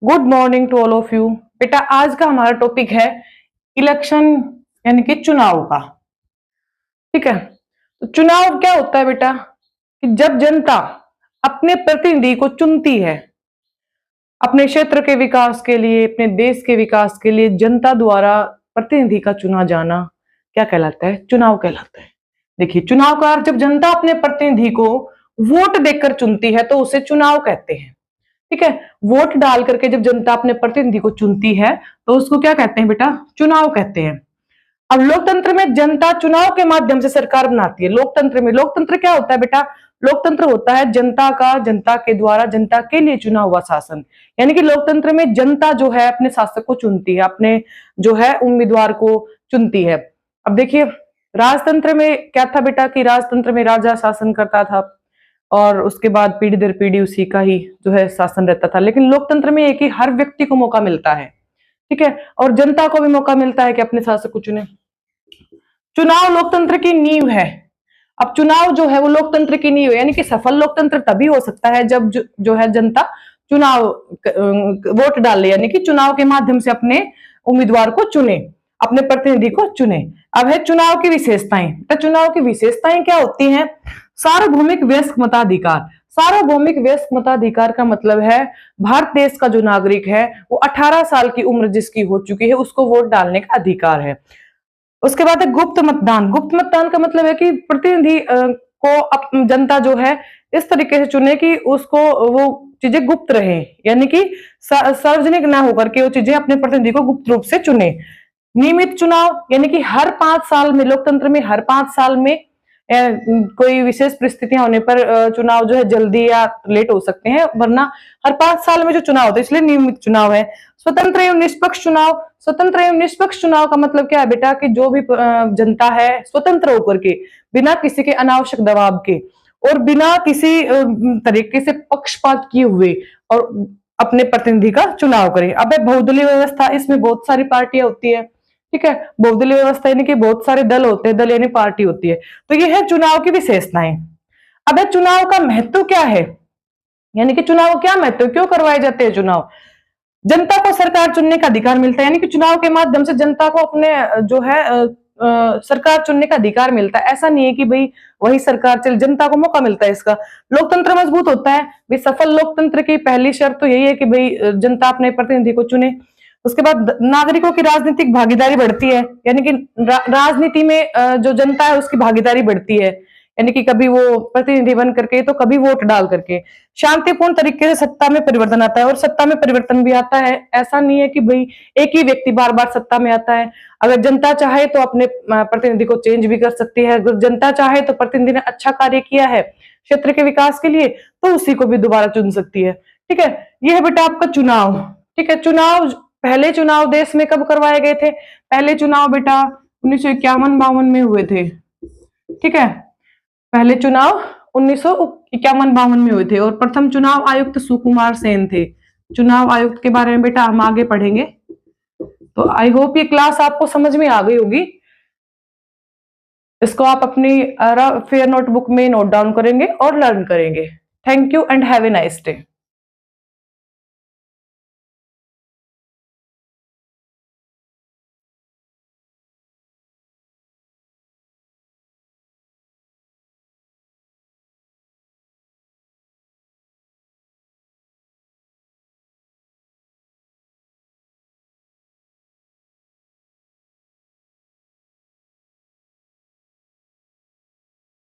Good morning to all of you. बेटा आज का हमारा टॉपिक है इलेक्शन यानी कि चुनाव का। ठीक है, तो चुनाव क्या होता है बेटा कि जब जनता अपने प्रतिनिधि को चुनती है अपने क्षेत्र के विकास के लिए, अपने देश के विकास के लिए, जनता द्वारा प्रतिनिधि का चुना जाना क्या कहलाता है? चुनाव कहलाता है। देखिए, चुनाव का अर्थ जब जनता अपने प्रतिनिधि को वोट देकर चुनती है तो उसे चुनाव कहते हैं। ठीक है, वोट डाल करके जब जनता अपने प्रतिनिधि को चुनती है तो उसको क्या कहते हैं बेटा? चुनाव कहते हैं। अब लोकतंत्र में जनता चुनाव के माध्यम से सरकार बनाती है। लोकतंत्र क्या होता है बेटा? लोकतंत्र होता है जनता का, जनता के द्वारा, जनता के लिए चुना हुआ शासन। यानी कि लोकतंत्र में जनता जो है अपने शासक को चुनती है, अपने जो है उम्मीदवार को चुनती है। अब देखिए, राजतंत्र में क्या था बेटा कि राजतंत्र में राजा शासन करता था और उसके बाद पीढ़ी दर पीढ़ी उसी का ही जो है शासन रहता था। लेकिन लोकतंत्र में एक ही हर व्यक्ति को मौका मिलता है, ठीक है, और जनता को भी मौका मिलता है कि अपने शासक को चुने। चुनाव लोकतंत्र की नींव है। अब चुनाव जो है वो लोकतंत्र की नींव है, यानी कि सफल लोकतंत्र तभी हो सकता है जब जो है जनता चुनाव वोट डाले, यानी कि चुनाव के माध्यम से अपने उम्मीदवार को चुने, अपने प्रतिनिधि को चुने। अब है चुनाव की विशेषताएं। तो चुनाव की विशेषताएं क्या होती हैं? सार्वभौमिक वयस्क मताधिकार। सार्वभौमिक वयस्क मताधिकार का मतलब है भारत देश का जो नागरिक है वो 18 साल की उम्र जिसकी हो चुकी है उसको वोट डालने का अधिकार है। उसके बाद है गुप्त मतदान। गुप्त मतदान का मतलब है कि प्रतिनिधि को जनता जो है इस तरीके से चुने कि उसको वो चीजें गुप्त रहे, यानी कि सार्वजनिक ना होकर के वो चीजें अपने प्रतिनिधि को गुप्त रूप से चुने। नियमित चुनाव, यानी कि हर 5 साल में, लोकतंत्र में हर 5 साल में कोई विशेष परिस्थितियां होने पर चुनाव जो है जल्दी या लेट हो सकते हैं, वरना हर 5 साल में जो चुनाव होता है इसलिए नियमित चुनाव है। स्वतंत्र एवं निष्पक्ष चुनाव। स्वतंत्र एवं निष्पक्ष चुनाव का मतलब क्या है बेटा कि जो भी जनता है स्वतंत्र होकर के, बिना किसी के अनावश्यक दबाव के और बिना किसी तरीके से पक्षपात किए हुए और अपने प्रतिनिधि का चुनाव करे। अब है बहुदलीय व्यवस्था। इसमें बहुत सारी पार्टियां होती है, ठीक है, बहुदलीय व्यवस्था यानी कि बहुत सारे दल होते हैं, दल यानी पार्टी होती है। तो ये है चुनाव की विशेषताएं। अब है चुनाव का महत्व क्या है, यानी कि चुनाव क्या महत्व, क्यों करवाए जाते हैं चुनाव? जनता को सरकार चुनने का अधिकार मिलता है, यानी कि चुनाव के माध्यम से जनता को अपने जो है सरकार चुनने का अधिकार मिलता है। ऐसा नहीं है कि भाई वही सरकार चल, जनता को मौका मिलता है इसका। लोकतंत्र मजबूत होता है। भाई सफल लोकतंत्र की पहली शर्त तो यही है कि भाई जनता अपने प्रतिनिधि को चुने। उसके बाद नागरिकों की राजनीतिक भागीदारी बढ़ती है, यानी कि राजनीति में जो जनता है उसकी भागीदारी बढ़ती है, यानी कि कभी वो प्रतिनिधि बन करके तो कभी वोट डाल करके। शांतिपूर्ण तरीके से सत्ता में परिवर्तन आता है, और सत्ता में परिवर्तन भी आता है। ऐसा नहीं है कि भाई एक ही व्यक्ति बार बार सत्ता में आता है। अगर जनता चाहे तो अपने प्रतिनिधि को चेंज भी कर सकती है। अगर जनता चाहे तो प्रतिनिधि ने अच्छा कार्य किया है क्षेत्र के विकास के लिए तो उसी को भी दोबारा चुन सकती है। ठीक है, यह है बेटा आपका चुनाव। ठीक है, चुनाव, पहले चुनाव देश में कब करवाए गए थे? पहले चुनाव बेटा 1951-52 में हुए थे। ठीक है, पहले चुनाव 1951-52 में हुए थे और प्रथम चुनाव आयुक्त सुकुमार सेन थे। चुनाव आयुक्त के बारे में बेटा हम आगे पढ़ेंगे। तो आई होप ये क्लास आपको समझ में आ गई होगी। इसको आप अपनी फेयर नोटबुक में नोट डाउन करेंगे और लर्न करेंगे। Thank you and have a nice day.